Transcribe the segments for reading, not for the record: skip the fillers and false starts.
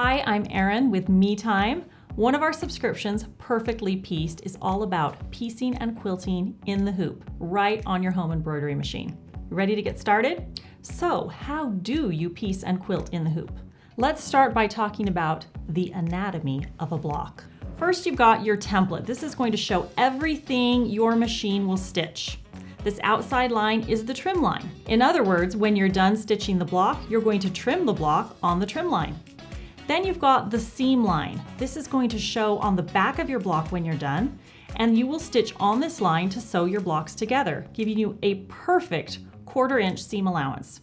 Hi, I'm Erin with Me Time. One of our subscriptions, Perfectly Pieced, is all about piecing and quilting in the hoop, right on your home embroidery machine. Ready to get started? So, how do you piece and quilt in the hoop? Let's start by talking about the anatomy of a block. First, you've got your template. This is going to show everything your machine will stitch. This outside line is the trim line. In other words, when you're done stitching the block, you're going to trim the block on the trim line. Then you've got the seam line. This is going to show on the back of your block when you're done, and you will stitch on this line to sew your blocks together, giving you a perfect 1/4 inch seam allowance.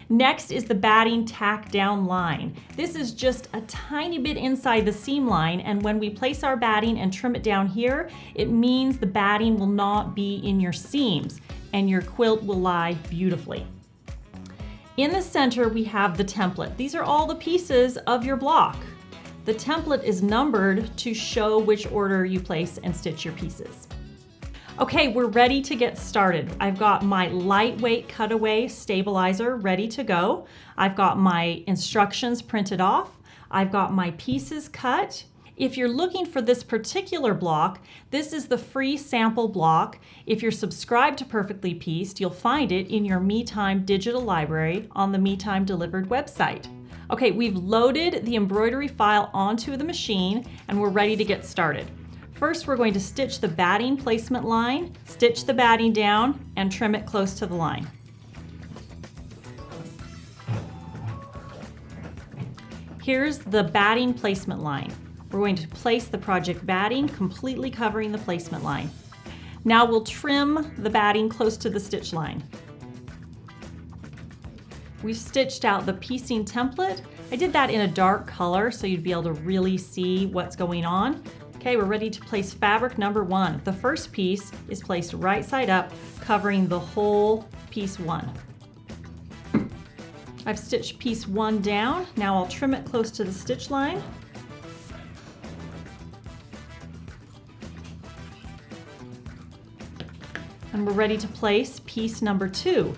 Next is the batting tack down line. This is just a tiny bit inside the seam line, and when we place our batting and trim it down here, it means the batting will not be in your seams and your quilt will lie beautifully. In the center, we have the template. These are all the pieces of your block. The template is numbered to show which order you place and stitch your pieces. Okay, we're ready to get started. I've got my lightweight cutaway stabilizer ready to go. I've got my instructions printed off. I've got my pieces cut. If you're looking for this particular block, this is the free sample block. If you're subscribed to Perfectly Pieced, you'll find it in your Me Time digital library on the Me Time Delivered website. Okay, we've loaded the embroidery file onto the machine and we're ready to get started. First, we're going to stitch the batting placement line, stitch the batting down, and trim it close to the line. Here's the batting placement line. We're going to place the project batting completely covering the placement line. Now we'll trim the batting close to the stitch line. We've stitched out the piecing template. I did that in a dark color so you'd be able to really see what's going on. Okay, we're ready to place fabric number 1. The first piece is placed right side up, covering the whole piece 1. I've stitched piece 1 down. Now I'll trim it close to the stitch line. And we're ready to place piece number 2.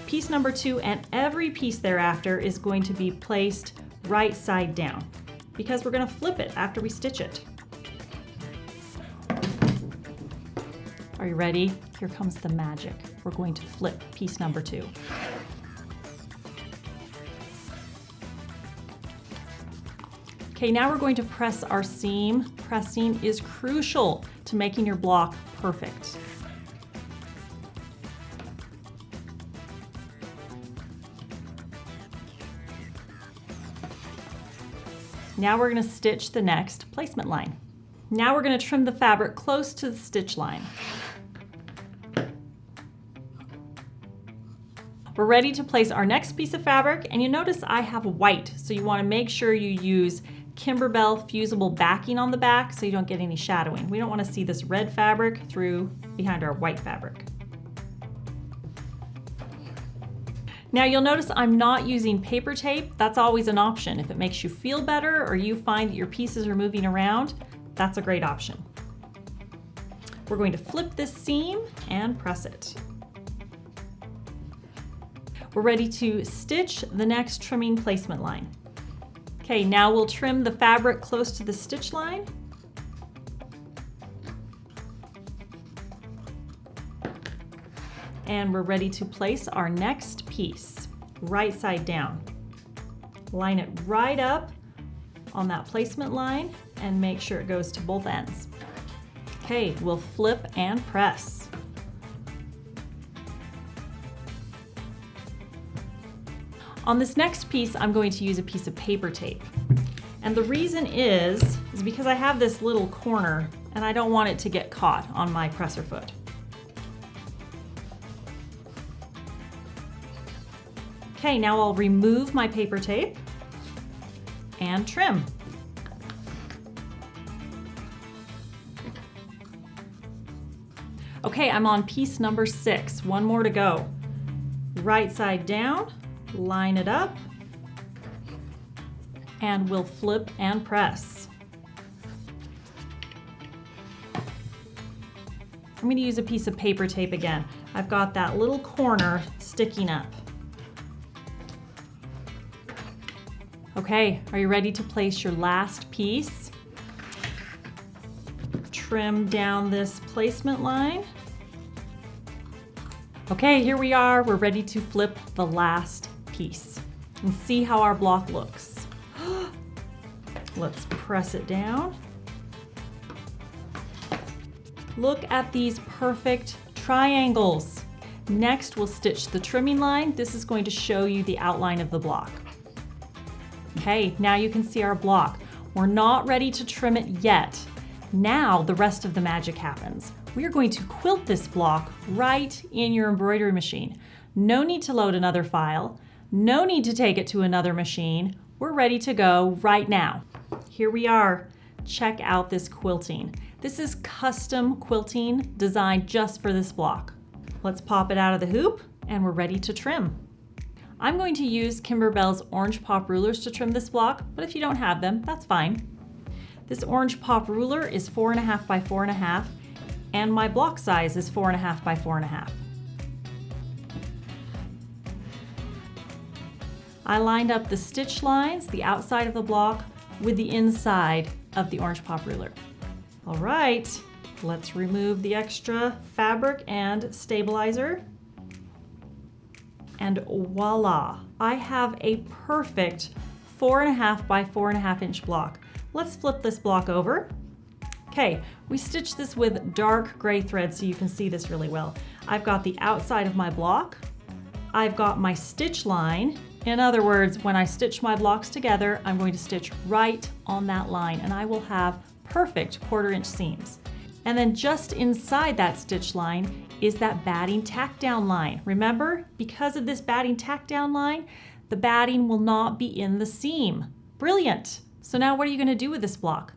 Piece number 2 and every piece thereafter is going to be placed right side down because we're going to flip it after we stitch it. Are you ready? Here comes the magic. We're going to flip piece number 2. Okay, now we're going to press our seam. Pressing is crucial to making your block perfect. Now we're going to stitch the next placement line. Now we're going to trim the fabric close to the stitch line. We're ready to place our next piece of fabric, and you notice I have white, so you want to make sure you use Kimberbell fusible backing on the back so you don't get any shadowing. We don't want to see this red fabric through behind our white fabric. Now you'll notice I'm not using paper tape. That's always an option. If it makes you feel better or you find that your pieces are moving around, that's a great option. We're going to flip this seam and press it. We're ready to stitch the next trimming placement line. Okay, now we'll trim the fabric close to the stitch line. And we're ready to place our next piece, right side down. Line it right up on that placement line and make sure it goes to both ends. Okay, we'll flip and press. On this next piece, I'm going to use a piece of paper tape. And the reason is because I have this little corner and I don't want it to get caught on my presser foot. Okay, now I'll remove my paper tape and trim. Okay, I'm on piece number 6. One more to go. Right side down, line it up, and we'll flip and press. I'm going to use a piece of paper tape again. I've got that little corner sticking up. Okay, are you ready to place your last piece? Trim down this placement line. Okay, here we are. We're ready to flip the last piece and see how our block looks. Let's press it down. Look at these perfect triangles. Next, we'll stitch the trimming line. This is going to show you the outline of the block. Okay, now you can see our block. We're not ready to trim it yet. Now the rest of the magic happens. We are going to quilt this block right in your embroidery machine. No need to load another file. No need to take it to another machine. We're ready to go right now. Here we are. Check out this quilting. This is custom quilting designed just for this block. Let's pop it out of the hoop and we're ready to trim. I'm going to use Kimberbell's orange pop rulers to trim this block, but if you don't have them, that's fine. This orange pop ruler is 4.5 by 4.5, and my block size is 4.5 by 4.5. I lined up the stitch lines, the outside of the block, with the inside of the orange pop ruler. All right, let's remove the extra fabric and stabilizer. And voila, I have a perfect 4.5 by 4.5 inch block. Let's flip this block over. Okay, we stitched this with dark gray thread so you can see this really well. I've got the outside of my block. I've got my stitch line. In other words, when I stitch my blocks together, I'm going to stitch right on that line and I will have perfect 1/4 inch seams. And then just inside that stitch line is that batting tack down line. Remember, because of this batting tack down line, the batting will not be in the seam. Brilliant. So now what are you going to do with this block?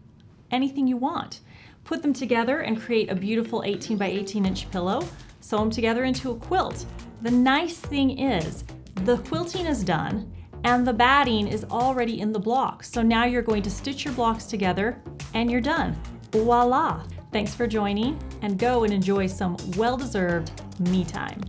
Anything you want. Put them together and create a beautiful 18 by 18 inch pillow. Sew them together into a quilt. The nice thing is the quilting is done and the batting is already in the block. So now you're going to stitch your blocks together and you're done. Voila! Thanks for joining and go and enjoy some well-deserved me time.